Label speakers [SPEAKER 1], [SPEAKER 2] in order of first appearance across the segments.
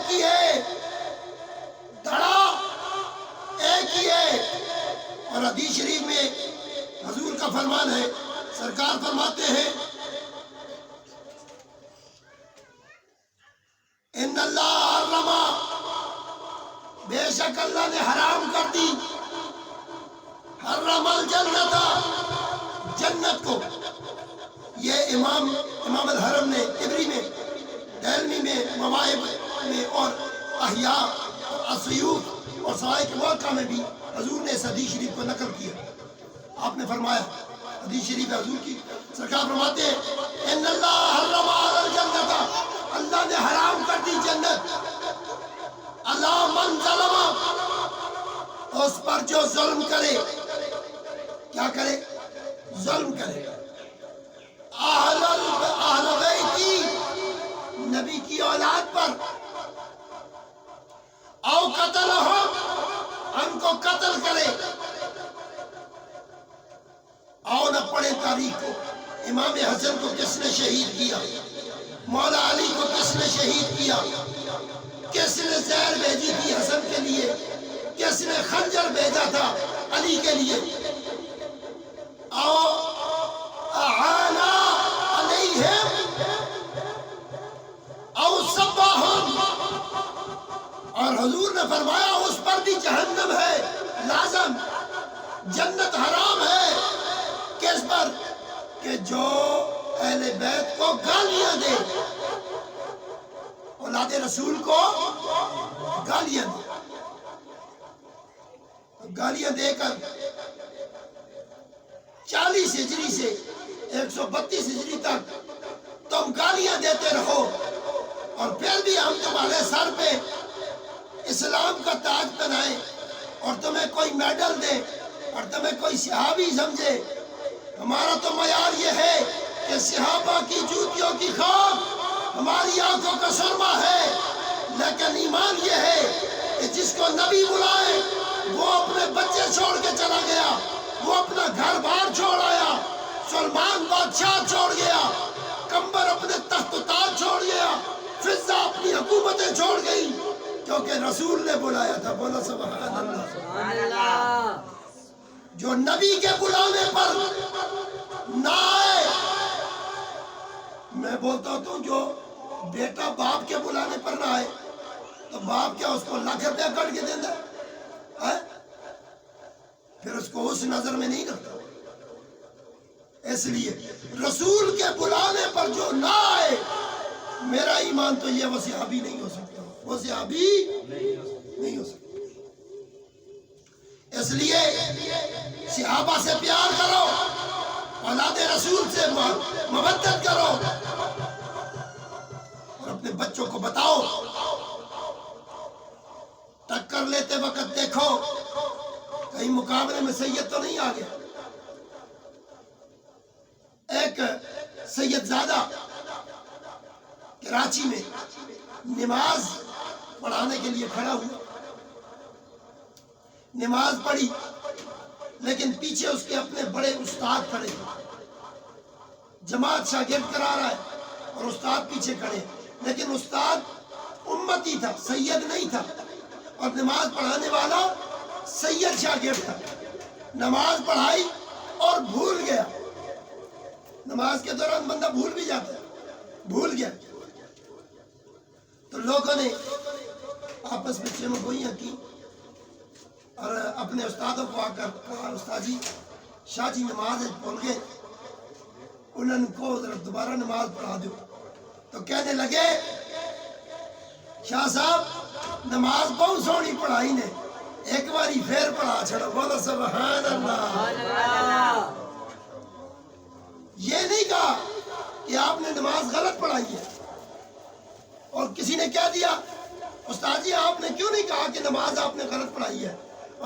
[SPEAKER 1] ایک ہی ہے، دھڑا ایک ہی ہے۔ اور حدیث شریف میں حضور کا فرمان ہے، سرکار فرماتے ہیں ان اللہ حرم، بے شک اللہ نے حرام کر دی، حرم الجنت، جنت کو۔ یہ امام الحرم نے عبری میں، دہلوی میں، مواہب میں اور احیاء اور السیوط اور سوائق موقع میں بھی حضور نے اس حدیث شریف کو نقل کیا۔ آپ نے فرمایا، حدیث شریف حضور کی، سرکار فرماتے ہیں ان اللہ حرم الجنت، اللہ نے حرام کر دی جنت، اللہ من ظلم، اس پر جو ظلم کرے، کیا کرے؟ ظلم کرے، اہل بیتی، نبی کی اولاد پر، او قتلہم، ان کو قتل کرے، او نہ پڑھے تاریخ کو، امام حسن کو کس نے شہید کیا، مولا علی کو کس نے شہید کیا، کس نے زہر بھیجی تھی حسن کے لیے، کس نے خنجر بھیجا تھا علی کے لیے، او اعانا علیہم او سباہم، اور حضور نے فرمایا اس پر بھی جہنم ہے لازم، جنت حرام ہے، کس پر؟ کہ جو اہل بیت کو گالیاں دے، اولاد رسول کو گالیاں دے، گالیاں دے کر 40 ہجری سے 132 ہجری تک تم گالیاں دیتے رہو، اور پھر بھی ہم تمہارے سر پہ اسلام کا تاج پہنائیں اور تمہیں کوئی میڈل دے اور تمہیں کوئی صحابی سمجھے۔ ہمارا تو معیار یہ ہے کہ صحابہ کی جوتیوں کی خاک ہماری آنکھوں کا سرما ہے، لیکن ایمان یہ ہے کہ جس کو نبی بلائے وہ اپنے بچے چھوڑ کے چلا گیا، وہ اپنا گھر بار چھوڑ آیا، سلمان بادشاہ چھوڑ گیا، کمبر اپنے تخت و تاج چھوڑ گیا، فضہ اپنی حکومتیں چھوڑ گئی، کیونکہ رسول نے بلایا تھا۔ بولا سبحان اللہ۔ جو نبی کے بلانے پر نہ آئے، میں بولتا ہوں جو بیٹا باپ کے بلانے پر نہ آئے تو باپ کیا اس کو لاکھ روپیہ کٹ کے دیتا ہے؟ پھر اس کو اس نظر میں نہیں رکھتا۔ اس لیے رسول کے بلانے پر جو نہ آئے، میرا ایمان تو یہ وہ صحابی نہیں ہو سکتا، وہ صحابی نہیں ہو سکتا۔ اس لیے صحابہ سے پیار کرو، اولاد رسول سے مودت کرو، اور اپنے بچوں کو بتاؤ، ٹکر لیتے وقت دیکھو کہیں مقابلے میں سید تو نہیں آ گیا۔ ایک سید زادہ کراچی میں نماز پڑھانے کے لیے کھڑا ہوا، نماز پڑھی، لیکن پیچھے اس کے اپنے بڑے استاد کھڑے، جماعت شاگرد کرا رہا ہے اور استاد پیچھے کھڑے، لیکن استاد امتی تھا، سید نہیں تھا، اور نماز پڑھانے والا سید شاگرد تھا۔ نماز پڑھائی اور بھول گیا، نماز کے دوران بندہ بھول بھی جاتا ہے، بھول گیا تو لوگوں نے آپس میں چمک گوئیاں کی اور اپنے استادوں کو آ کر کہا، استاد جی شاہ جی نماز بھول گئے، انہوں کو دوبارہ نماز پڑھا دو۔ تو کہنے لگے شاہ صاحب نماز بہت سونی پڑھائی نے، ایک باری پھر پڑھا چھڑا۔ بولو سبحان اللہ۔ یہ نہیں کہا کہ آپ نے نماز غلط پڑھائی ہے، اور کسی نے کہہ دیا استاد جی آپ نے کیوں نہیں کہا کہ نماز آپ نے غلط پڑھائی ہے؟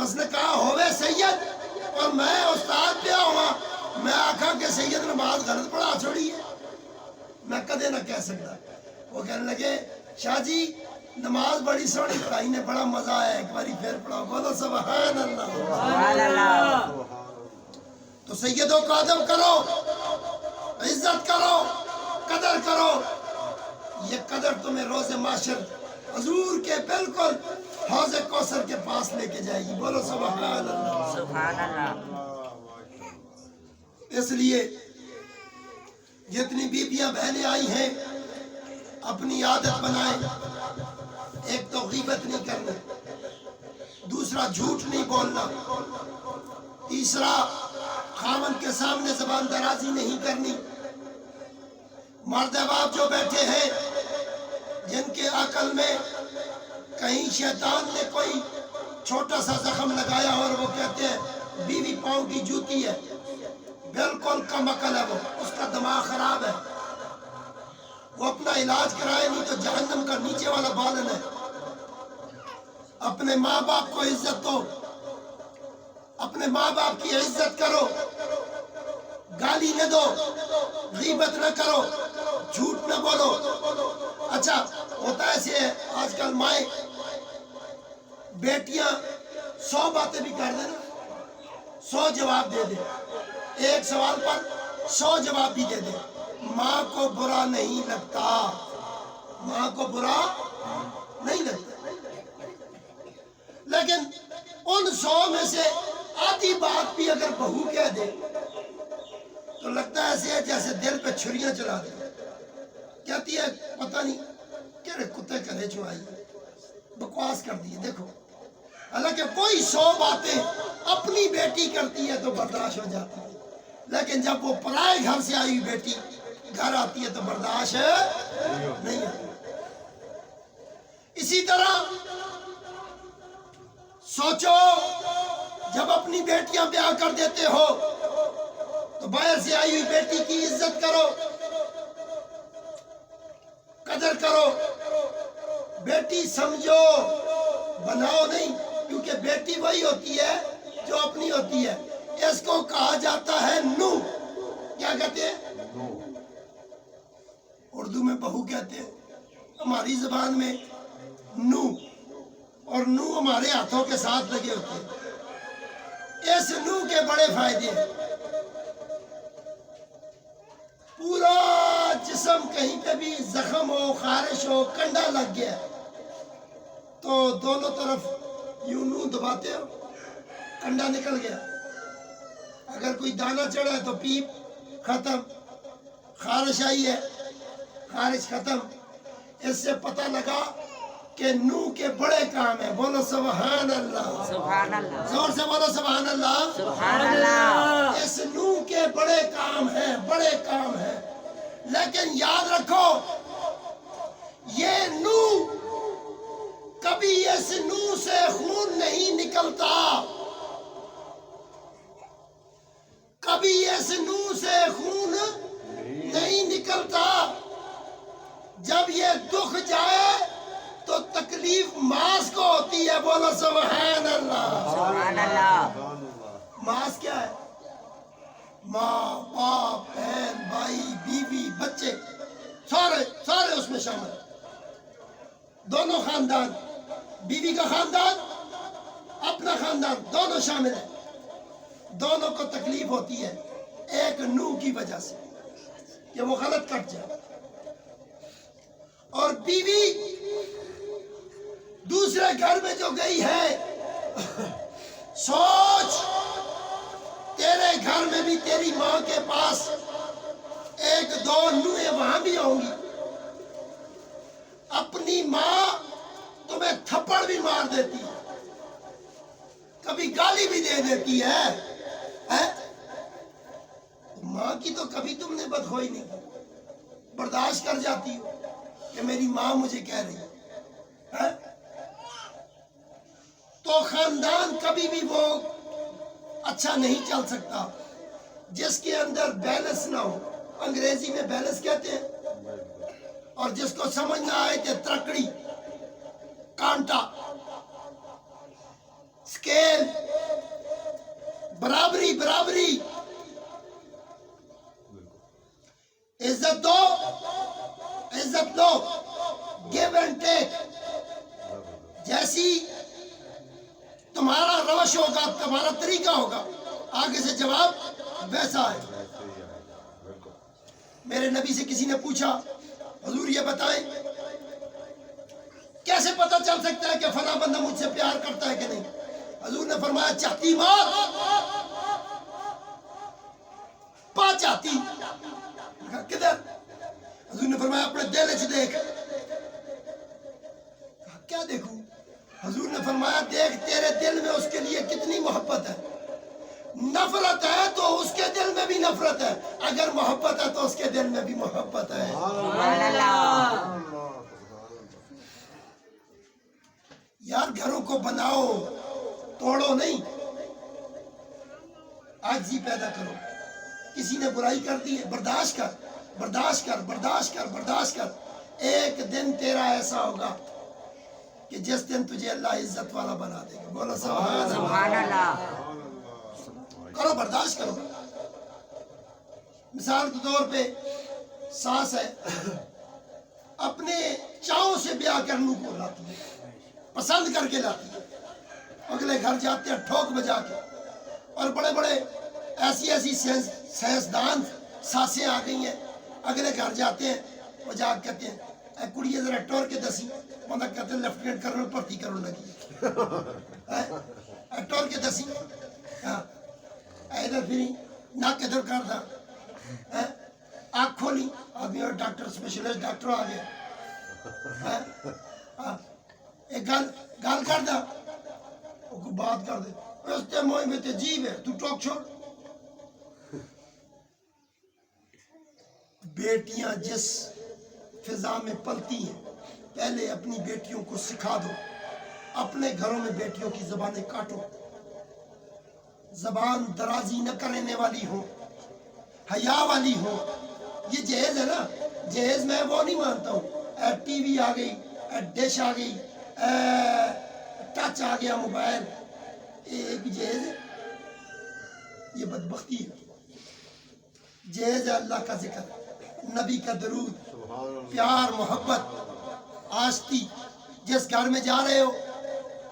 [SPEAKER 1] اس نے کہا ہوئے سید اور میں استاد پہ ہوا، میں آکھا کہ سید نماز غلط پڑھا چھوڑی ہے، میں کدے نہ کہہ سکتا۔ وہ کہنے لگے شاہ جی نماز بڑی سونی پڑھائی نے، بڑا مزہ آیا، ایک باری پھر پڑھاؤ۔ بولو سبحان اللہ۔ تو سیدوں کو ادب کرو، عزت کرو، قدر کرو، یہ قدر تمہیں روز محشر حضور کے بالکل حوض کوثر کے پاس لے کے جائے گی. بولو سبحان اللہ.
[SPEAKER 2] سبحان اللہ.
[SPEAKER 1] اس لیے جتنی بیویاں بہنیں آئی ہیں اپنی عادت بنائیں. ایک تو غیبت نہیں کرنا, دوسرا جھوٹ نہیں بولنا, تیسرا خاوند کے سامنے زبان درازی نہیں کرنی. مرد باپ جو بیٹھے ہیں جن کے عقل میں کہیں شیطان نے کوئی چھوٹا سا زخم لگایا اور وہ کہتے ہیں بیوی پاؤں کی جوتی ہے, بالکل کم عقل ہے, وہ اس کا دماغ خراب ہے, وہ اپنا علاج کرائے نہیں تو جہنم کا نیچے والا بالن ہے. اپنے ماں باپ کو عزت دو, اپنے ماں باپ کی عزت کرو, گالی نہ دو, غیبت نہ کرو, جھوٹ نہ بولو. اچھا ہوتا ایسے ہے آج کل مائیں بیٹیاں 100 باتیں بھی کر دیں نا, 100 جواب دے دیں, ایک سوال پر 100 جواب بھی دے دیں, ماں کو برا نہیں لگتا, ماں کو برا نہیں لگتا. لیکن ان 100 میں سے آدھی بات بھی اگر بہو کہہ دے تو لگتا ہے ایسے ہے جیسے دل پہ چھریاں چلا دے. کہتی ہے پتہ نہیں کہڑے کتے کرے چھوائی, بکواس کر دی. دیکھو حالانکہ کوئی 100 باتیں اپنی بیٹی کرتی ہے تو برداشت ہو جاتی ہے, لیکن جب وہ پرائے گھر سے آئی ہوئی بیٹی گھر آتی ہے تو برداشت نہیں ہوتی. اسی طرح سوچو جب اپنی بیٹیاں بیاہ کر دیتے ہو تو باہر سے آئی ہوئی بیٹی کی عزت کرو, قدر کرو, بیٹی سمجھو, بناؤ نہیں, کیونکہ بیٹی وہی ہوتی ہے جو اپنی ہوتی ہے. اس کو کہا جاتا ہے نو. کیا کہتے ہیں؟ اردو میں بہو کہتے ہیں, ہماری زبان میں نو, اور نو ہمارے ہاتھوں کے ساتھ لگے ہوتے ہیں. اس نو کے بڑے فائدے ہیں. پورا جسم کہیں پہ بھی زخم ہو, خارش ہو, کنڈا لگ گیا تو دونوں طرف یوں نو دباتے ہو, کنڈا نکل گیا. اگر کوئی دانہ چڑھا ہے تو پیپ ختم, خارش آئی ہے خارش ختم. اس سے پتہ لگا کہ نو کے بڑے کام ہیں. بولو سبحان اللہ.
[SPEAKER 2] سبحان اللہ.
[SPEAKER 1] زور سے بولو سبحان اللہ.
[SPEAKER 2] سبحان اللہ.
[SPEAKER 1] اس نو کے بڑے کام ہیں, بڑے کام ہیں. لیکن یاد رکھو یہ نو کبھی اس نو سے خون نہیں نکلتا, کبھی اس نو سے خون نہیں نکلتا. جب یہ دکھ جائے تو تکلیف ماس کو ہوتی ہے. بولو سبحان اللہ.
[SPEAKER 2] سبحان اللہ.
[SPEAKER 1] ماس کیا ہے؟ ماں باپ بہن بھائی بیوی بچے سارے اس میں شامل ہیں. دونوں خاندان, بیوی کا خاندان اپنا خاندان, دونوں شامل ہیں. دونوں کو تکلیف ہوتی ہے ایک نو کی وجہ سے کہ وہ غلط کٹ جائے. اور بیوی دوسرے گھر میں جو گئی ہے, سوچ تیرے گھر میں بھی تیری ماں کے پاس 1-2 نوئیں وہاں بھی ہوں گی. اپنی ماں تمہیں تھپڑ بھی مار دیتی ہے, کبھی گالی بھی دے دیتی ہے. ماں کی تو کبھی تم نے بدخوائی نہیں کی, برداشت کر جاتی ہو کہ میری ماں مجھے کہہ رہی ہے. تو خاندان کبھی بھی وہ اچھا نہیں چل سکتا جس کے اندر بیلنس نہ ہو. انگریزی میں بیلنس کہتے ہیں, اور جس کو سمجھ نہ آئے کہ ترکڑی, کانٹا, سکیل, برابری برابری. عزت دو, عزت دو, گیو اینڈ ٹیک. جیسی تمہارا روش ہوگا, تمہارا طریقہ ہوگا, آگے سے جواب ویسا ہے. میرے نبی سے کسی نے پوچھا حضور یہ بتائیں کہ کیسے پتہ چل سکتا ہے کہ فلاں بندہ مجھ سے پیار کرتا ہے کہ نہیں؟ حضور نے فرمایا چاہتی موت پا چاہتی کدھر؟ حضور نے فرمایا اپنے دل چ دیکھ. کیا دیکھوں؟ حضور نے فرمایا دیکھ تیرے دل میں اس کے لیے کتنی محبت ہے. نفرت ہے تو اس کے دل میں بھی نفرت ہے، اگر محبت ہے تو اس کے دل میں بھی محبت ہے.
[SPEAKER 2] سبحان اللہ.
[SPEAKER 1] یار گھروں کو بناؤ، توڑو نہیں. عاجزی پیدا کرو. کسی نے برائی کر دی ہے، برداشت کر برداشت کر برداشت کر برداشت کر. ایک دن تیرا ایسا ہوگا کہ جس دن تجھے اللہ عزت والا بنا دے گا. بولو سبحان اللہ.
[SPEAKER 2] سبحان اللہ.
[SPEAKER 1] کرو برداشت کرو. مثال کے طور پہ ساس ہے، اپنے چاؤں سے بیاہ کرنے کو لاتی ہے، پسند کر کے لاتی ہے. اگلے گھر جاتے ہیں ٹھوک بجا کے، اور بڑے بڑے ایسی سائنسدان ساسیں آ گئی ہیں. اگلے گھر جاتے ہیں، وہ جا کے کہتے ہیں اے کڑیے ذرا ٹور کے دسی. بندہ کہتے ہیں لیفٹیننٹ کرنل بھرتی کرنے لگی. ٹور کے دسی. ہاں ادھر پھری ناک ادھر کر دا، آنکھ کھولی، آدمی اور ڈاکٹر اسپیشلسٹ ڈاکٹر آ گیا. ایک گال کر دا، وہ بات کر دے رستے موئی میں تے جیب ہے تو ٹوک چھوڑ. بیٹیاں جس فضا میں پلتی ہیں، پہلے اپنی بیٹیوں کو سکھا دو. اپنے گھروں میں بیٹیوں کی زبانیں کاٹو، زبان درازی نہ کرنے والی ہو، حیا والی ہو. یہ جہیز ہے نا، جہیز میں وہ نہیں مانتا ہوں. ٹی وی آ گئی، ڈش آ گئی، ٹچ آ گیا موبائل، ایک جہیز ہے؟ یہ بدبختی ہے. جہیز ہے اللہ کا ذکر، نبی کا درود، پیار محبت آشتی. جس گھر میں جا رہے ہو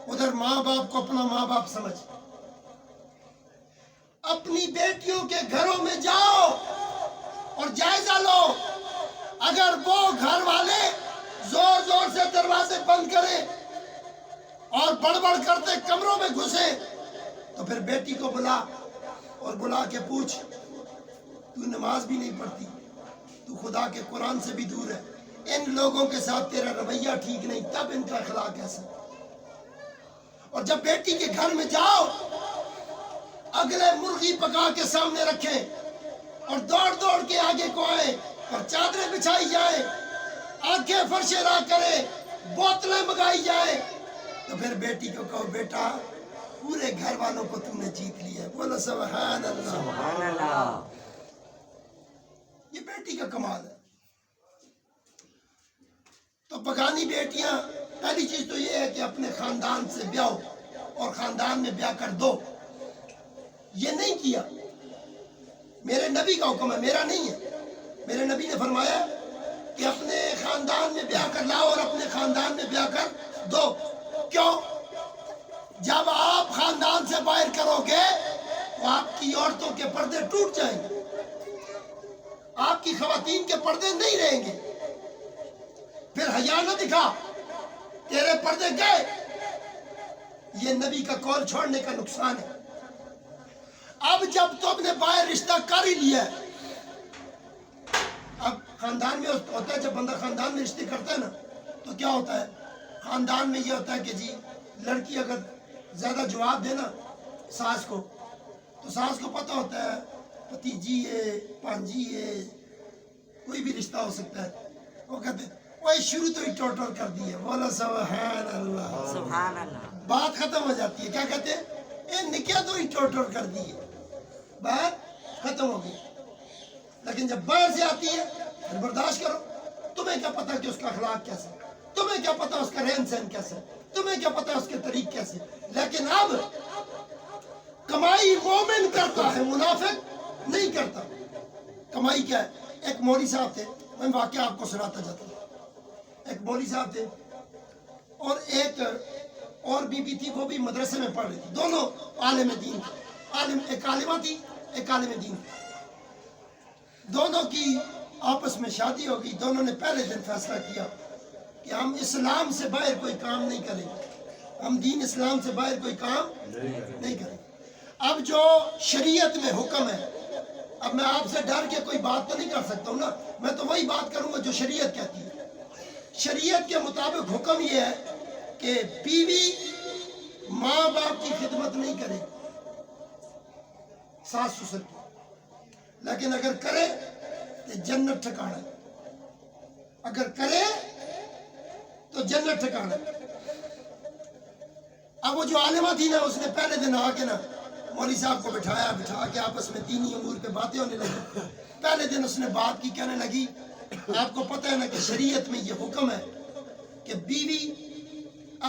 [SPEAKER 1] ادھر ماں باپ کو اپنا ماں باپ سمجھ. اپنی بیٹیوں کے گھروں میں جاؤ اور جائزہ لو. اگر وہ گھر والے زور زور سے دروازے بند کریں اور بڑبڑ کرتے کمروں میں گھسے تو پھر بیٹی کو بلا اور بلا کے پوچھ تو نماز بھی نہیں پڑھتی، تو خدا کے قرآن سے بھی دور ہے، ان لوگوں کے ساتھ تیرا رویہ ٹھیک نہیں، تب ان کا اخلاق ایسا. اور جب بیٹی کے گھر میں جاؤ اگلے مرغی پکا کے سامنے رکھیں اور دوڑ دوڑ کے آگے کو آئے اور چادریں بچھائی جائیں، آنکھیں فرش را کرے، بوتلیں منگائی جائیں، تو پھر بیٹی کو کہو بیٹا پورے گھر والوں کو تم نے جیت لیا. بولو سبحان اللہ.
[SPEAKER 2] سبحان اللہ.
[SPEAKER 1] یہ بیٹی کا کمال ہے. تو پگانی بیٹیاں، پہلی چیز تو یہ ہے کہ اپنے خاندان سے بیاہ ہو اور خاندان میں بیاہ کر دو. یہ نہیں کیا، میرے نبی کا حکم ہے، میرا نہیں ہے. میرے نبی نے فرمایا کہ اپنے خاندان میں بیاہ کر لاؤ اور اپنے خاندان میں بیاہ کر دو. کیوں؟ جب آپ خاندان سے باہر کرو گے تو آپ کی عورتوں کے پردے ٹوٹ جائیں گے، آپ کی خواتین کے پردے نہیں رہیں گے. پھر حیا نہ دکھا، تیرے پردے گئے. یہ نبی کا قول چھوڑنے کا نقصان ہے. اب جب تم نے باہر رشتہ کر ہی لیا ہے، اب خاندان میں ہوتا ہے جب بندہ خاندان میں رشتے کرتا ہے نا تو کیا ہوتا ہے، خاندان میں یہ ہوتا ہے کہ جی لڑکی اگر زیادہ جواب دے نا ساس کو تو ساس کو پتہ ہوتا ہے بھتیجی ہے، پانجی ہے، کوئی بھی رشتہ ہو سکتا ہے. وہ کہتے ہیں وہی شروع تو ہی ٹوٹل کر دی ہے. بولا سبحان اللہ.
[SPEAKER 2] سبحان اللہ.
[SPEAKER 1] بات ختم ہو جاتی ہے. کیا کہتے ہیں؟ اے نکاح تو ہی ٹوٹل کر دی ہے، بات ختم ہو گئی. لیکن جب باہر سے آتی ہے پھر برداشت کرو. تمہیں کیا پتا کہ اس کا اخلاق کیسا ہے، تمہیں کیا پتا اس کا رہن سہن کیسا ہے، تمہیں کیا پتا اس کے طریق کیسے. لیکن اب کمائی مومن کرتا ہے، منافق نہیں کرتا. کمائی کیا ہے؟ ایک مولوی صاحب تھے، میں واقعہ آپ کو سناتا جاتا ہوں. ایک مولوی صاحب تھے اور ایک اور بی تھی، وہ بھی مدرسے میں پڑھ رہی تھی. دونوں عالم دین تھے. ایک عالمہ تھی، ایک عالم دین تھی. دونوں کی آپس میں شادی ہو گئی. دونوں نے پہلے دن فیصلہ کیا کہ ہم اسلام سے باہر کوئی کام نہیں کریں گے، ہم دین اسلام سے باہر کوئی کام نہیں کریں گے۔ اب جو شریعت میں حکم ہے، اب میں آپ سے ڈر کے کوئی بات تو نہیں کر سکتا ہوں نا، میں تو وہی بات کروں گا جو شریعت کہتی ہے۔ شریعت کے مطابق حکم یہ ہے کہ بیوی ماں باپ کی خدمت نہیں کرے، ساس سسر کی، لیکن اگر کرے تو جنت ٹھکانا ہے، اگر کرے تو جنت ٹھکانا ہے۔ اب وہ جو عالمہ تھی نا، اس نے پہلے دن آ کے نا مولوی صاحب کو بٹھا کے آپس میں دینی امور پہ باتیں ہونے لگی۔ پہلے دن اس نے بات کی، کہنے لگی آپ کو پتہ ہے نا کہ شریعت میں یہ حکم ہے کہ بیوی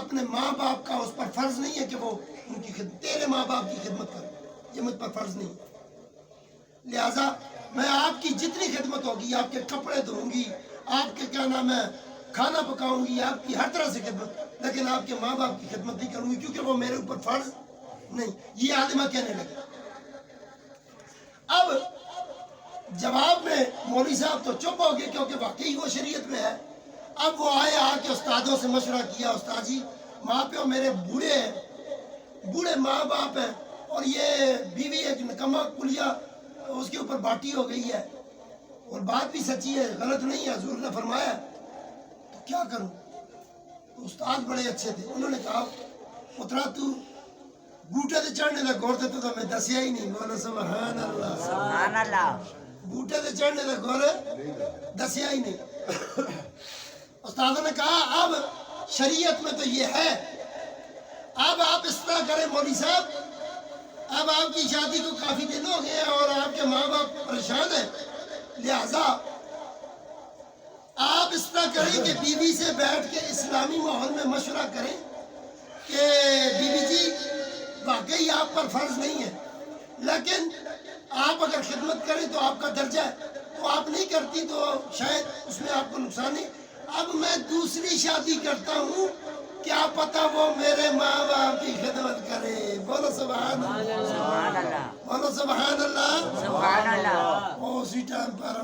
[SPEAKER 1] اپنے ماں باپ کا اس پر فرض نہیں ہے کہ وہ ان کی خدمت، تیرے ماں باپ کی خدمت کرے، یہ مجھ پر فرض نہیں ہے، لہٰذا میں آپ کی جتنی خدمت ہوگی، آپ کے کپڑے دھوؤں گی، آپ کے کیا نام ہے کھانا پکاؤں گی، آپ کی ہر طرح سے خدمت، لیکن آپ کے ماں باپ کی خدمت نہیں کروں گی کیونکہ وہ میرے اوپر فرض نہیں۔ یہ عالمہ کہنے لگے۔ اب جواب میں مولوی صاحب تو چپ ہو گئے کیونکہ واقعی وہ شریعت میں ہے۔ اب وہ آئے، آ کے استادوں سے مشورہ کیا، استاد جی ماں پیو میرے بوڑھے ہیں، بوڑھے ماں باپ ہیں، اور یہ بیوی ایک نکما کلیا اس کے اوپر باٹی ہو گئی ہے، اور بات بھی سچی ہے، غلط نہیں ہے، حضور نے فرمایا، تو کیا کروں؟ تو استاد بڑے اچھے تھے، انہوں نے کہا پترا تو بوٹے تے چڑھنے کا گور تے تو میں دسیا ہی نہیں۔ بولو سبحان اللہ،
[SPEAKER 2] سبحان اللہ،
[SPEAKER 1] بوٹے تے چڑھنے کا گور دسیا ہی نہیں۔ استادوں نے کہا اب شریعت میں تو یہ ہے، اب آپ اس طرح کریں مولوی صاحب، اب آپ کی شادی کو کافی دن ہو گئے ہیں اور آپ کے ماں باپ پریشان ہیں، لہذا آپ اس طرح کریں کہ بیوی سے بیٹھ کے اسلامی ماحول میں مشورہ کریں کہ بیوی جی واقعی آپ پر فرض نہیں ہے، لیکن آپ اگر خدمت کریں تو آپ کا درجہ ہے، تو آپ نہیں کرتی تو شاید اس میں آپ کو نقصان نہیں، اب میں دوسری شادی کرتا ہوں، کیا پتہ وہ میرے ماں باپ کی خدمت کرے۔ بولو سبحان اللہ،
[SPEAKER 2] سبحان اللہ،
[SPEAKER 1] بولو سبحان اللہ۔
[SPEAKER 2] سبحان اللہ۔
[SPEAKER 1] اسی ٹائم پر